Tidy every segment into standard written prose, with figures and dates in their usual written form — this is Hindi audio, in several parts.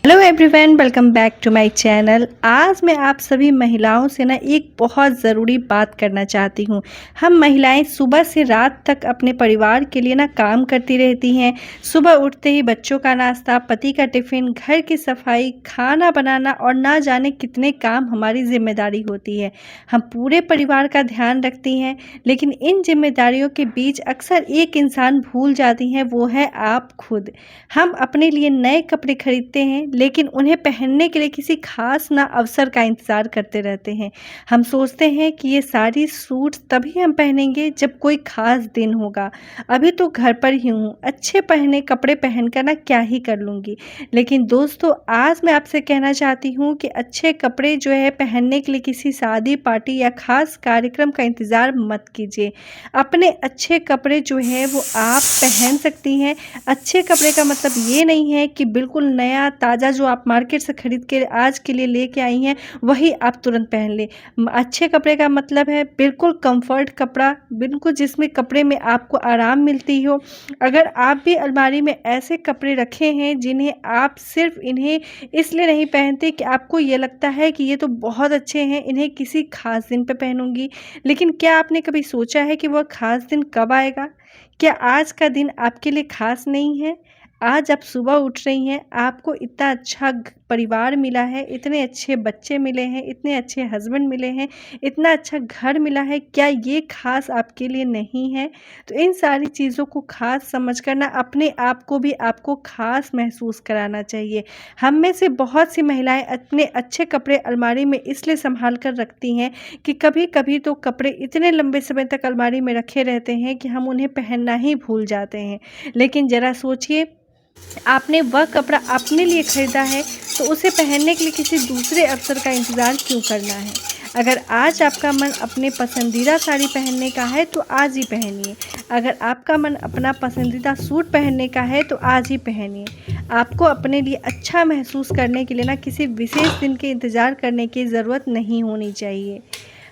Hello everyone, welcome back to my channel. आज मैं आप सभी महिलाओं से ना एक बहुत ज़रूरी बात करना चाहती हूँ। हम महिलाएं सुबह से रात तक अपने परिवार के लिए ना काम करती रहती हैं। सुबह उठते ही बच्चों का नाश्ता, पति का टिफ़िन, घर की सफाई, खाना बनाना और ना जाने कितने काम हमारी जिम्मेदारी होती है। हम पूरे परिवार का ध्यान रखती हैं, लेकिन इन जिम्मेदारियों के बीच अक्सर एक इंसान भूल जाती हैं, वो है आप खुद। हम अपने लिए नए कपड़े खरीदते हैं, लेकिन उन्हें पहनने के लिए किसी खास ना अवसर का इंतज़ार करते रहते हैं। हम सोचते हैं कि ये सारी सूट तभी हम पहनेंगे जब कोई खास दिन होगा। अभी तो घर पर ही हूँ, अच्छे पहने कपड़े पहनकर ना क्या ही कर लूँगी। लेकिन दोस्तों, आज मैं आपसे कहना चाहती हूँ कि अच्छे कपड़े जो है पहनने के लिए किसी शादी, पार्टी या खास कार्यक्रम का इंतज़ार मत कीजिए। अपने अच्छे कपड़े जो है वो आप पहन सकती हैं। अच्छे कपड़े का मतलब ये नहीं है कि बिल्कुल नया ताज़ा जो आप मार्केट से खरीद के आज के लिए लेके आई हैं वही आप तुरंत पहन लें। अच्छे कपड़े का मतलब है बिल्कुल कंफर्ट कपड़ा, बिल्कुल जिसमें कपड़े में आपको आराम मिलती हो। अगर आप भी अलमारी में ऐसे कपड़े रखे हैं जिन्हें आप सिर्फ इन्हें इसलिए नहीं पहनते कि आपको ये लगता है कि ये तो बहुत अच्छे हैं, इन्हें किसी खास दिन पे पहनूंगी, लेकिन क्या आपने कभी सोचा है कि वह खास दिन कब आएगा? क्या आज का दिन आपके लिए खास नहीं है? आज आप सुबह उठ रही हैं, आपको इतना अच्छा परिवार मिला है, इतने अच्छे बच्चे मिले हैं, इतने अच्छे हस्बैंड मिले हैं, इतना अच्छा घर मिला है, क्या ये खास आपके लिए नहीं है? तो इन सारी चीज़ों को खास समझकर ना अपने आप को भी आपको खास महसूस कराना चाहिए। हम में से बहुत सी महिलाएं अपने अच्छे कपड़े अलमारी में इसलिए संभाल कर रखती हैं कि कभी-कभी तो कपड़े इतने लंबे समय तक अलमारी में रखे रहते हैं कि हम उन्हें पहनना ही भूल जाते हैं। लेकिन ज़रा सोचिए, आपने वह कपड़ा अपने लिए खरीदा है, तो उसे पहनने के लिए किसी दूसरे अवसर का इंतज़ार क्यों करना है? अगर आज आपका मन अपने पसंदीदा साड़ी पहनने का है तो आज ही पहनिए। अगर आपका मन अपना पसंदीदा सूट पहनने का है तो आज ही पहनिए। आपको अपने लिए अच्छा महसूस करने के लिए ना किसी विशेष दिन के इंतज़ार करने की ज़रूरत नहीं होनी चाहिए।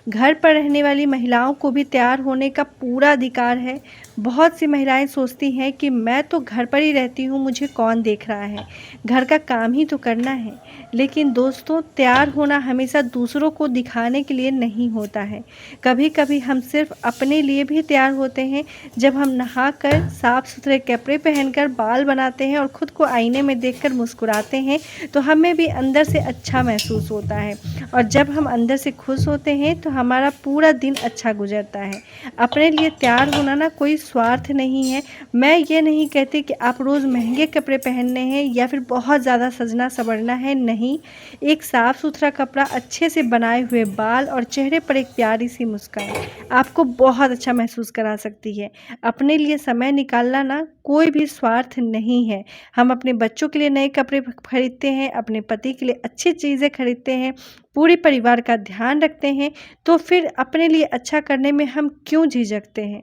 घर पर रहने वाली महिलाओं को भी तैयार होने का पूरा अधिकार है। बहुत सी महिलाएं सोचती हैं कि मैं तो घर पर ही रहती हूँ, मुझे कौन देख रहा है, घर का काम ही तो करना है। लेकिन दोस्तों, तैयार होना हमेशा दूसरों को दिखाने के लिए नहीं होता है। कभी कभी हम सिर्फ अपने लिए भी तैयार होते हैं। जब हम नहाकर साफ सुथरे कपड़े पहनकर बाल बनाते हैं और खुद को आईने में देखकर मुस्कुराते हैं, तो हमें भी अंदर से अच्छा महसूस होता है। और जब हम अंदर से खुश होते हैं तो हमारा पूरा दिन अच्छा गुजरता है। अपने लिए तैयार होना ना कोई स्वार्थ नहीं है। मैं ये नहीं कहती कि आप रोज़ महंगे कपड़े पहनने हैं या फिर बहुत ज़्यादा सजना संवरना है, नहीं। एक साफ़ सुथरा कपड़ा, अच्छे से बनाए हुए बाल और चेहरे पर एक प्यारी सी मुस्कान आपको बहुत अच्छा महसूस करा सकती है। अपने लिए समय निकालना ना कोई भी स्वार्थ नहीं है। हम अपने बच्चों के लिए नए कपड़े खरीदते हैं, अपने पति के लिए अच्छी चीज़ें खरीदते हैं, पूरे परिवार का ध्यान रखते हैं, तो फिर अपने लिए अच्छा करने में हम क्यों झिझकते हैं?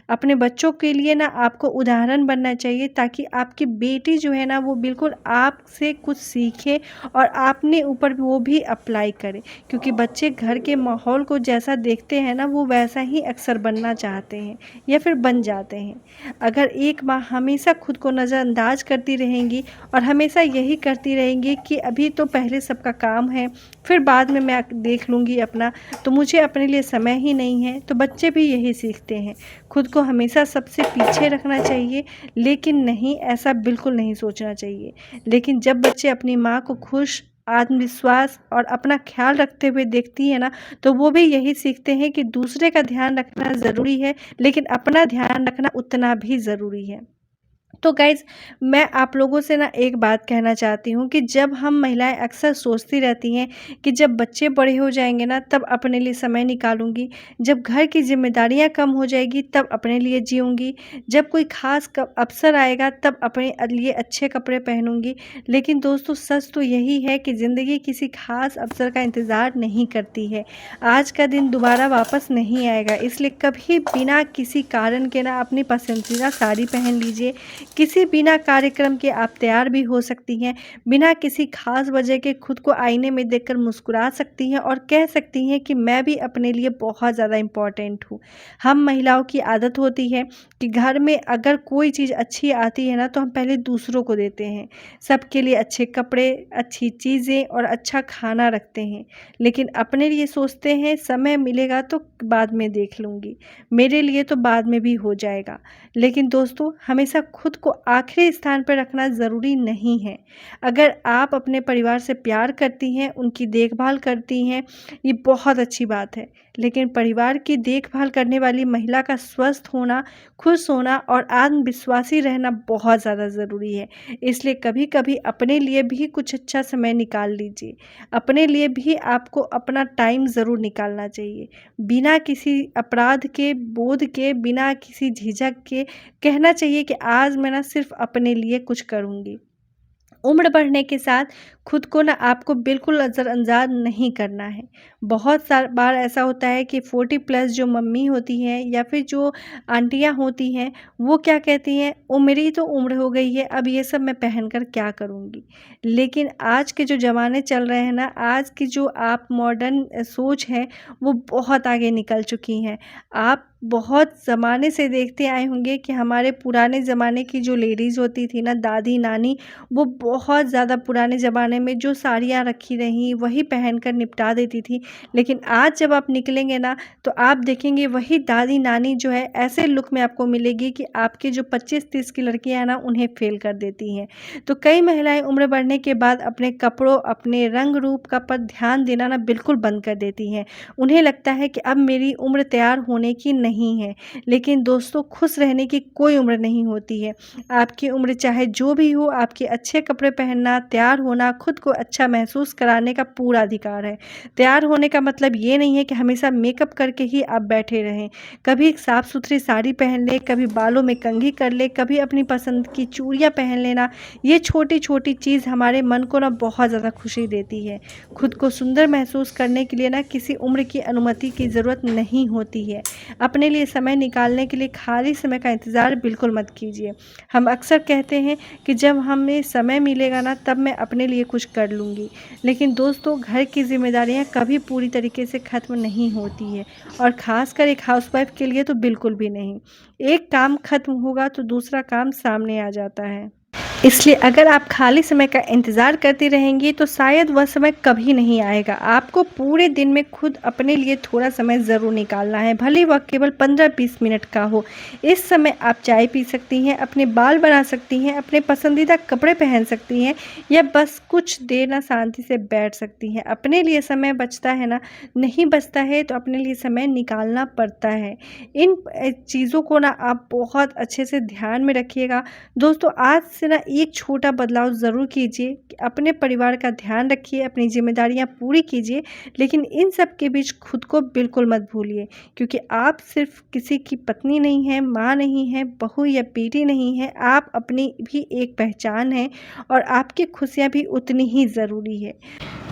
अपने बच्चों के लिए ना आपको उदाहरण बनना चाहिए, ताकि आपकी बेटी जो है ना वो बिल्कुल आपसे कुछ सीखे और आपने ऊपर वो भी अप्लाई करे, क्योंकि बच्चे घर के माहौल को जैसा देखते हैं ना वो वैसा ही अक्सर बनना चाहते हैं या फिर बन जाते हैं। अगर एक माँ हमेशा खुद को नज़रअंदाज करती रहेंगी और हमेशा यही करती रहेंगी कि अभी तो पहले सबका काम है, फिर बाद में मैं देख लूँगी अपना, तो मुझे अपने लिए समय ही नहीं है, तो बच्चे भी यही सीखते हैं। खुद को हमेशा सबसे पीछे रखना चाहिए, लेकिन नहीं, ऐसा बिल्कुल नहीं सोचना चाहिए। लेकिन जब बच्चे अपनी माँ को खुश, आत्मविश्वास और अपना ख्याल रखते हुए देखती है ना, तो वो भी यही सीखते हैं कि दूसरे का ध्यान रखना ज़रूरी है, लेकिन अपना ध्यान रखना उतना भी ज़रूरी है। तो गाइज़, मैं आप लोगों से ना एक बात कहना चाहती हूँ कि जब हम महिलाएं अक्सर सोचती रहती हैं कि जब बच्चे बड़े हो जाएंगे ना तब अपने लिए समय निकालूंगी, जब घर की जिम्मेदारियां कम हो जाएगी तब अपने लिए जीऊँगी, जब कोई खास अवसर आएगा तब अपने लिए अच्छे कपड़े पहनूंगी। लेकिन दोस्तों, सच तो यही है कि ज़िंदगी किसी खास अवसर का इंतज़ार नहीं करती है। आज का दिन दोबारा वापस नहीं आएगा, इसलिए कभी बिना किसी कारण के ना अपनी पसंदीदा साड़ी पहन लीजिए। किसी बिना कार्यक्रम के आप तैयार भी हो सकती हैं, बिना किसी खास वजह के खुद को आईने में देखकर मुस्कुरा सकती हैं और कह सकती हैं कि मैं भी अपने लिए बहुत ज़्यादा इम्पोर्टेंट हूँ। हम महिलाओं की आदत होती है कि घर में अगर कोई चीज़ अच्छी आती है ना, तो हम पहले दूसरों को देते हैं। सबके लिए अच्छे कपड़े, अच्छी चीज़ें और अच्छा खाना रखते हैं, लेकिन अपने लिए सोचते हैं समय मिलेगा तो बाद में देख लूँगी, मेरे लिए तो बाद में भी हो जाएगा। लेकिन दोस्तों, हमेशा खुद को आखिरी स्थान पर रखना ज़रूरी नहीं है। अगर आप अपने परिवार से प्यार करती हैं, उनकी देखभाल करती हैं, ये बहुत अच्छी बात है। लेकिन परिवार की देखभाल करने वाली महिला का स्वस्थ होना, खुश होना और आत्मविश्वासी रहना बहुत ज़्यादा ज़रूरी है। इसलिए कभी-कभी अपने लिए भी कुछ अच्छा समय निकाल लीजिए। अपने लिए भी आपको अपना टाइम ज़रूर निकालना चाहिए। बिना किसी अपराध के, बोध के, बिना किसी झिझक के कहना चाहिए कि आज मैं ना सिर्फ़ अपने लिए कुछ करूँगी। उम्र बढ़ने के साथ खुद को ना आपको बिल्कुल नज़रअंदाज नहीं करना है। बहुत बार ऐसा होता है कि 40 प्लस जो मम्मी होती हैं या फिर जो आंटियाँ होती हैं, वो क्या कहती हैं, ओ मेरी तो उम्र हो गई है, अब ये सब मैं पहनकर क्या करूँगी। लेकिन आज के जो ज़माने चल रहे हैं ना, आज की जो आप मॉडर्न सोच है, वो बहुत आगे निकल चुकी हैं। आप बहुत ज़माने से देखते आए होंगे कि हमारे पुराने ज़माने की जो लेडीज़ होती थी ना, दादी नानी, वो बहुत ज़्यादा पुराने ज़माने में जो साड़ियाँ रखी रहीं वही पहनकर निपटा देती थी। लेकिन आज जब आप निकलेंगे ना, तो आप देखेंगे वही दादी नानी जो है ऐसे लुक में आपको मिलेगी कि आपकी जो 25-30 की लड़कियाँ हैं ना, उन्हें फ़ेल कर देती हैं। तो कई महिलाएं उम्र बढ़ने के बाद अपने कपड़ों, अपने रंग रूप का पर ध्यान देना ना बिल्कुल बंद कर देती हैं। उन्हें लगता है कि अब मेरी उम्र तैयार होने की नहीं है। लेकिन दोस्तों, खुश रहने की कोई उम्र नहीं होती है। आपकी उम्र चाहे जो भी हो, आपके अच्छे कपड़े पहनना, तैयार होना, खुद को अच्छा महसूस कराने का पूरा अधिकार है। तैयार होने का मतलब ये नहीं है कि हमेशा मेकअप करके ही आप बैठे रहें। कभी साफ-सुथरी साड़ी पहन लें, कभी बालों में कंघी कर लें, कभी अपनी पसंद की चूड़ियाँ पहन लेना। ये छोटी-छोटी चीज़ हमारे मन को ना बहुत ज़्यादा खुशी देती है। खुद को सुंदर महसूस करने के लिए ना किसी उम्र की अनुमति की ज़रूरत नहीं होती है। अपने लिए समय निकालने के लिए खाली समय का इंतज़ार बिल्कुल मत कीजिए। हम अक्सर कहते हैं कि जब हमें समय मिलेगा ना, तब मैं अपने लिए कुछ कर लूँगी। लेकिन दोस्तों, घर की ज़िम्मेदारियाँ कभी पूरी तरीके से ख़त्म नहीं होती है, और ख़ासकर एक हाउसवाइफ़ के लिए तो बिल्कुल भी नहीं। एक काम ख़त्म होगा तो दूसरा काम सामने आ जाता है। इसलिए अगर आप खाली समय का इंतज़ार करती रहेंगी, तो शायद वह समय कभी नहीं आएगा। आपको पूरे दिन में खुद अपने लिए थोड़ा समय ज़रूर निकालना है, भले वह केवल 15-20 मिनट का हो। इस समय आप चाय पी सकती हैं, अपने बाल बना सकती हैं, अपने पसंदीदा कपड़े पहन सकती हैं, या बस कुछ देर ना शांति से बैठ सकती हैं। अपने लिए समय बचता है ना, नहीं बचता है तो अपने लिए समय निकालना पड़ता है। इन चीज़ों को ना आप बहुत अच्छे से ध्यान में रखिएगा। दोस्तों, आज से ना एक छोटा बदलाव ज़रूर कीजिए कि अपने परिवार का ध्यान रखिए, अपनी ज़िम्मेदारियाँ पूरी कीजिए, लेकिन इन सब के बीच खुद को बिल्कुल मत भूलिए, क्योंकि आप सिर्फ किसी की पत्नी नहीं हैं, माँ नहीं हैं, बहू या बेटी नहीं हैं, आप अपनी भी एक पहचान हैं, और आपकी खुशियाँ भी उतनी ही ज़रूरी है।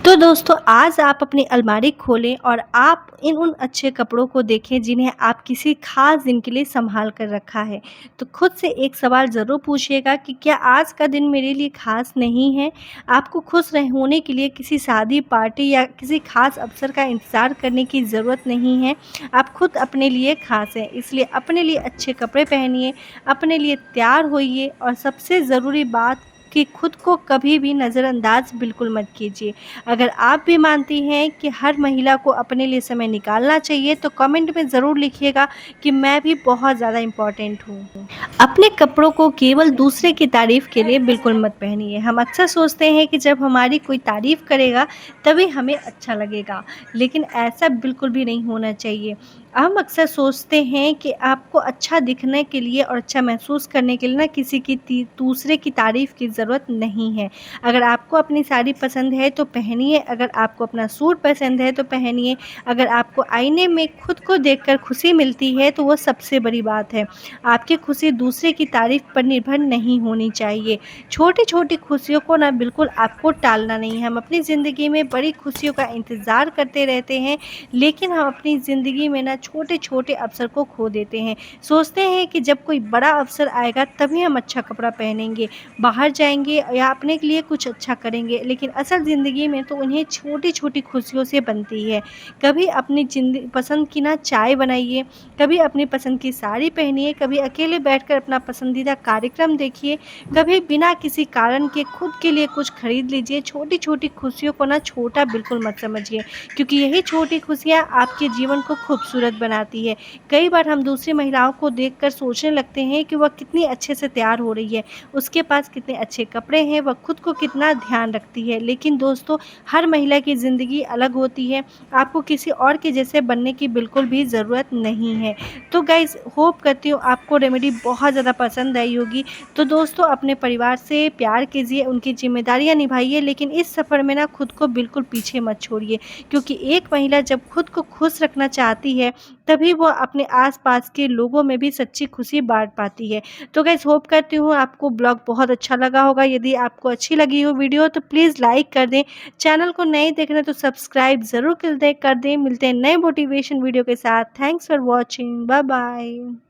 तो दोस्तों, आज आप अपनी अलमारी खोलें और आप उन अच्छे कपड़ों को देखें जिन्हें आप किसी खास दिन के लिए संभाल कर रखा है। तो खुद से एक सवाल ज़रूर पूछिएगा कि क्या आज का दिन मेरे लिए खास नहीं है? आपको खुश होने के लिए किसी शादी, पार्टी या किसी खास अवसर का इंतज़ार करने की ज़रूरत नहीं है। आप खुद अपने लिए खास हैं, इसलिए अपने लिए अच्छे कपड़े पहनिए, अपने लिए तैयार होइए, और सबसे ज़रूरी बात कि खुद को कभी भी नज़रअंदाज बिल्कुल मत कीजिए। अगर आप भी मानती हैं कि हर महिला को अपने लिए समय निकालना चाहिए, तो कमेंट में ज़रूर लिखिएगा कि मैं भी बहुत ज़्यादा इम्पोर्टेंट हूँ। अपने कपड़ों को केवल दूसरे की तारीफ़ के लिए बिल्कुल मत पहनिए। हम अक्सर सोचते हैं कि जब हमारी कोई तारीफ़ करेगा तभी हमें अच्छा लगेगा, लेकिन ऐसा बिल्कुल भी नहीं होना चाहिए। हम अक्सर सोचते हैं कि आपको अच्छा दिखने के लिए और अच्छा महसूस करने के लिए ना किसी की दूसरे की तारीफ़ की ज़रूरत नहीं है। अगर आपको अपनी साड़ी पसंद है तो पहनिए, अगर आपको अपना सूट पसंद है तो पहनिए, अगर आपको आईने में खुद को देखकर खुशी मिलती है तो वो सबसे बड़ी बात है। आपकी खुशी दूसरे की तारीफ़ पर निर्भर नहीं होनी चाहिए। छोटी-छोटी खुशियों को ना बिल्कुल आपको टालना नहीं है। हम अपनी ज़िंदगी में बड़ी खुशियों का इंतज़ार करते रहते हैं, लेकिन हम अपनी ज़िंदगी में ना छोटे छोटे अवसर को खो देते हैं। सोचते हैं कि जब कोई बड़ा अवसर आएगा तभी हम अच्छा कपड़ा पहनेंगे, बाहर जाएंगे या अपने लिए कुछ अच्छा करेंगे, लेकिन असल ज़िंदगी में तो उन्हें छोटी छोटी खुशियों से बनती है। कभी अपनी पसंद की ना चाय बनाइए, कभी अपनी पसंद की साड़ी पहनिए, कभी अकेले बैठकर अपना पसंदीदा कार्यक्रम देखिए, कभी बिना किसी कारण के खुद के लिए कुछ खरीद लीजिए। छोटी छोटी खुशियों को ना छोटा बिल्कुल मत समझिए, क्योंकि यही छोटी खुशियाँ आपके जीवन को खूबसूरत बनाती है। कई बार हम दूसरी महिलाओं को देखकर सोचने लगते हैं कि वह कितनी अच्छे से तैयार हो रही है, उसके पास कितने अच्छे कपड़े हैं, वह खुद को कितना ध्यान रखती है। लेकिन दोस्तों, हर महिला की ज़िंदगी अलग होती है, आपको किसी और के जैसे बनने की बिल्कुल भी ज़रूरत नहीं है। तो गाइज़, होप करती हूँ आपको रेमेडी बहुत ज़्यादा पसंद आई होगी। तो दोस्तों, अपने परिवार से प्यार कीजिए, उनकी ज़िम्मेदारियाँ निभाइए, लेकिन इस सफ़र में ना खुद को बिल्कुल पीछे मत छोड़िए, क्योंकि एक महिला जब खुद को खुश रखना चाहती है, तभी वो अपने आस-पास के लोगों में भी सच्ची खुशी बाँट पाती है। तो गाइज़, होप करती हूँ आपको ब्लॉग बहुत अच्छा लगा होगा। यदि आपको अच्छी लगी हो वीडियो तो प्लीज़ लाइक कर दें। चैनल को नए देख रहे हैं तो सब्सक्राइब ज़रूर कर दें। मिलते हैं नए मोटिवेशन वीडियो के साथ। Thanks for watching. Bye bye.